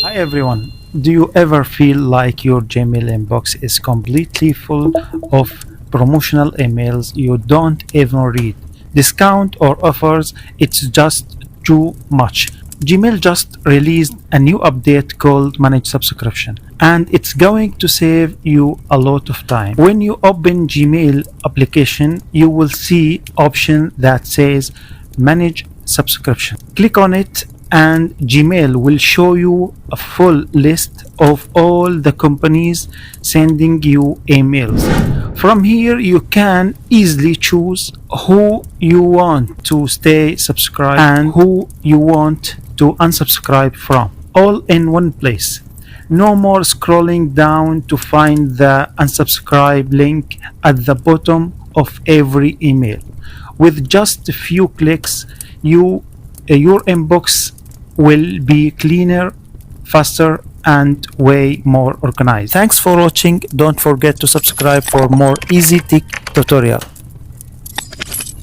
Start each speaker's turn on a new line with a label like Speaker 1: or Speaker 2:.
Speaker 1: Hi everyone. Do you ever feel like your Gmail inbox is completely full of promotional emails you don't even read? Discount or offers, it's just too much. Gmail just released a new update called Manage Subscription, and it's going to save you a lot of time. When you open Gmail application, you will see option that says Manage Subscription. Click on it and Gmail will show you a full list of all the companies sending you emails. From here, you can easily choose who you want to stay subscribed and who you want to unsubscribe from, all in one place. No more scrolling down to find the unsubscribe link at the bottom of every email. With just a few clicks, your inbox will be cleaner, faster, and way more organized. Thanks for watching. Don't forget to subscribe for more easy tech tutorial.